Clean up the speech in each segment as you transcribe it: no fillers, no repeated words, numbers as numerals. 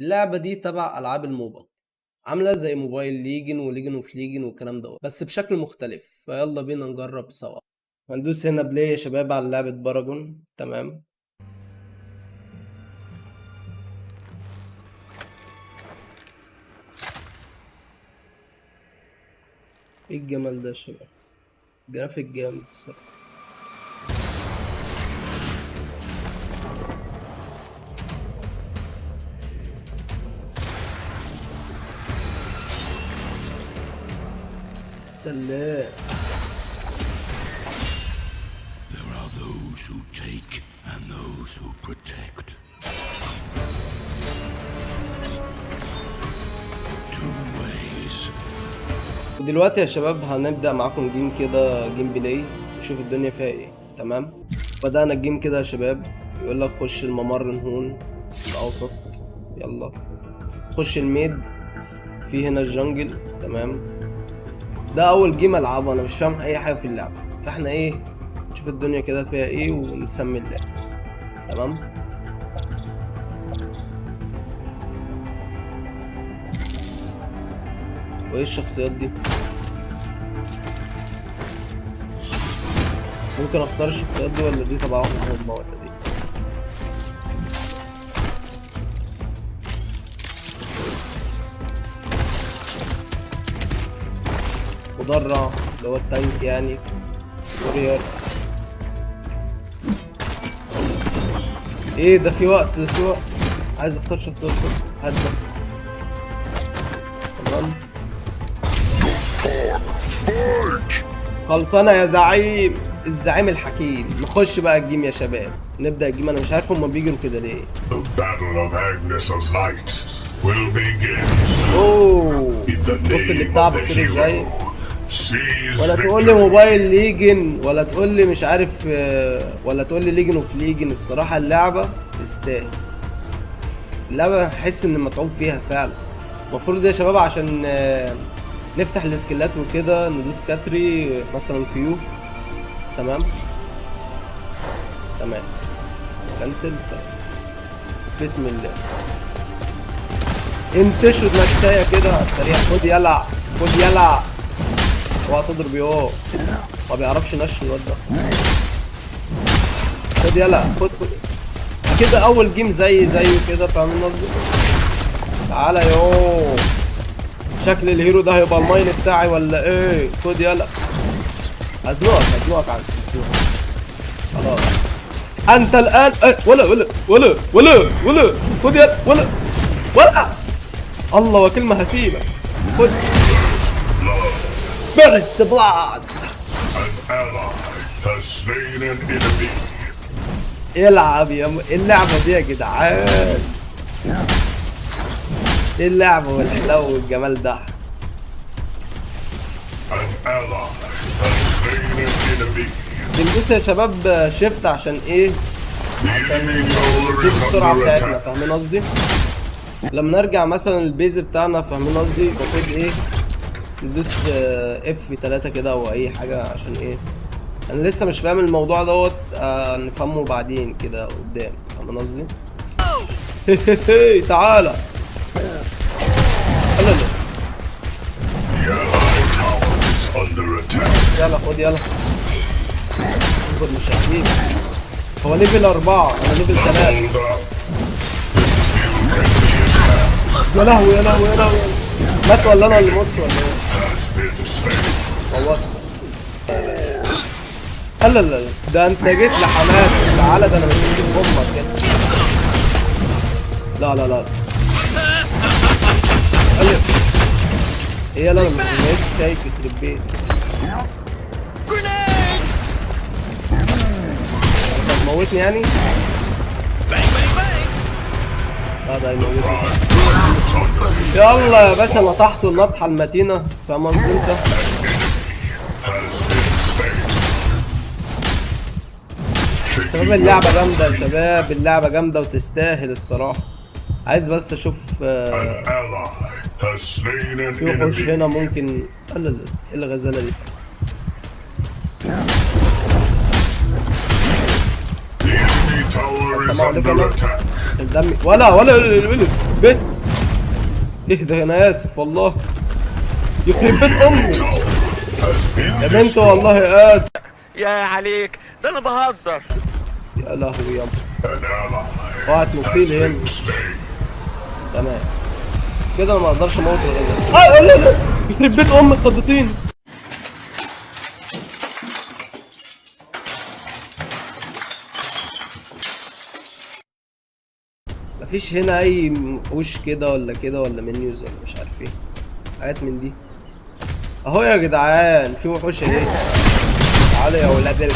اللعبة دي تبع ألعاب الموبا، عاملة زي موبايل ليجن وليجن اوف ليجن والكلام ده بس بشكل مختلف. فيلا بينا نجرب سوا. هندوس هنا بلاي يا شباب على لعبة باراجون. تمام. ايه الجمال ده يا شباب، جرافيك جامد الصراحة. سلام. There are those who take and those who protect. Two ways. ودلوقتي يا شباب هنبدأ معاكم جيم كده، جيم بلاي، نشوف الدنيا فيها ايه. تمام. بدأنا الجيم كده يا شباب، يقول لك خش الممر نهون الأوسط. يلا خش الميد، في هنا الجنجل. تمام. ده اول جيم العبه، انا مش فاهم اي حاجه في اللعبه، فاحنا ايه نشوف الدنيا كده فيها ايه ونسمي اللعبه. تمام. وايه الشخصيات دي؟ ممكن اختار الشخصيات دي ولا دي تبعهم هم ولا دي؟ مدرع اللي هو التانك يعني، كورير. ايه ده، في وقت عايز اختار شخصية بسرعة. هات ده. تمام. خلصانة يا زعيم، الزعيم الحكيم. نخش بقى الجيم يا شباب، نبدأ الجيم. انا مش عارف هما بيجروا كده ليه. The battle of Agnes' light will begin soon. اوه In the بص اللي name بتاع of the بطير ازاي. hero, seize ولا تقول لي victory. موبايل ليجن، ولا تقول لي مش عارف ولا تقول لي ليجن اوف ليجن. الصراحه اللعبه تستاهل. اللعبه احس ان متعوب فيها فعلا. المفروض يا شباب عشان نفتح السكيلات وكده ندوس كاتري مثلا كيو. تمام. تمام. كنسل. بسم الله. انتشر نكتايه كده على السريع. خد يلا، خد يلا. اوعى تضرب يوه، ما بيعرفش نش الواد ده. خد يلا، خد كده. اول جيم زيه كده، فاهمين قصدي؟ تعالى يوه. شكل الهيرو ده هيبقى الماين بتاعي ولا ايه؟ خد يلا. هزنقك عن خلاص. انت الان ولا خد يلا ولا الله وكلمة هسيبك. خد بيرست بلاد. An ally has slain an enemy. العب يا اللعبة دي يا جدعان. ايه اللعبة والحلاوة والجمال ده. An ally has slain an enemy. بندوس يا شباب شيفت عشان ايه؟ The enemy tower نسيب is السرعة under بتاعتنا، attack. فاهمين قصدي؟ لما نرجع مثلا البيز بتاعنا، فاهمين قصدي؟ المفروض ايه؟ ندوس اف 3 كده او اي حاجة. عشان ايه؟ انا لسه مش فاهم الموضوع دوت. نفهمه بعدين كده قدام، فاهمين قصدي؟ تعالى. لا The allied tower is under attack. يلا خد يلا. اصبر مش هسيب. هو ليفل 4 انا ليفل 3. Hold up. This field can be attacked. يا لهوي. مات ولا انا اللي مت ولا ايه؟ Has been slain. والله. لا ده انت جيت لحماد. تعالى، ده انا مش هجيب امك كده. لا قال ايه. يلا انا مش شايف يخرب بيت. انت هتموتني يعني؟ لا ده هيموتني. يلا يا باشا، نطحته النطحه المتينه، فاهم قصدي انت؟ Has been slain. شباب اللعبة جامدة يا شباب، اللعبة جامدة وتستاهل الصراحة. عايز بس اشوف An ally has slain an يخش enemy. هنا ممكن. لا ايه الغزالة دي؟ The enemy tower is السلام under عليكم. attack. الدم ولا بنت. ايه ده، انا اسف والله، يخرب بيت امي يا بنت، والله اسف. يا عليك، ده انا بهزر. يا لهوي يابا، اوعى تنطيلي هنا. تمام كده انا ما اقدرش اموت الراجل. لا يخرب بيت امك، خضتيني. مفيش هنا اي وش كده ولا كده ولا منيوز ولا مش عارف ايه حاجات من دي اهو يا جدعان. في وحوش اهي، تعالوا يا ولاد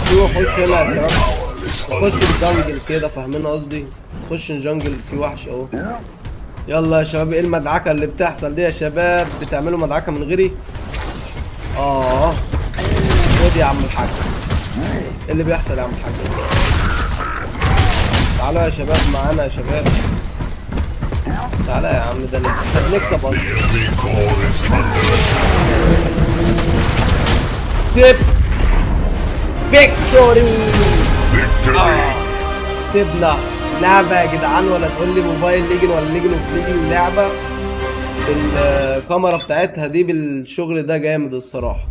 في وحوش هنا يا شباب. خش الجنجل كده، فاهمين قصدي؟ خش الجنجل، في وحش اهو. يلا يا شباب، ايه المدعكه اللي بتحصل دي يا شباب؟ بتعملوا مدعكه من غيري؟ خد يا عم الحاج. ايه اللي بيحصل يا عم الحاج؟ تعالوا يا شباب معانا يا شباب، تعالى يا عم، ده احنا بنكسب اصلا. فيكتوري. كسبنا لعبة يا جدعان، ولا تقول لي موبايل ليجن ولا ليجن اوف ليجن. لعبة الكاميرا بتاعتها دي بالشغل ده جامد الصراحة،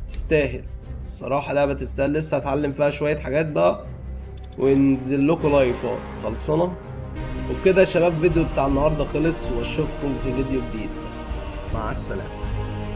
تستاهل الصراحة، لعبة تستاهل. لسه هتعلم فيها شوية حاجات بقى وننزل لكم لايفات خلصانة. وبكده يا شباب، فيديو بتاع النهارده خلص، واشوفكم في فيديو جديد. مع السلامة.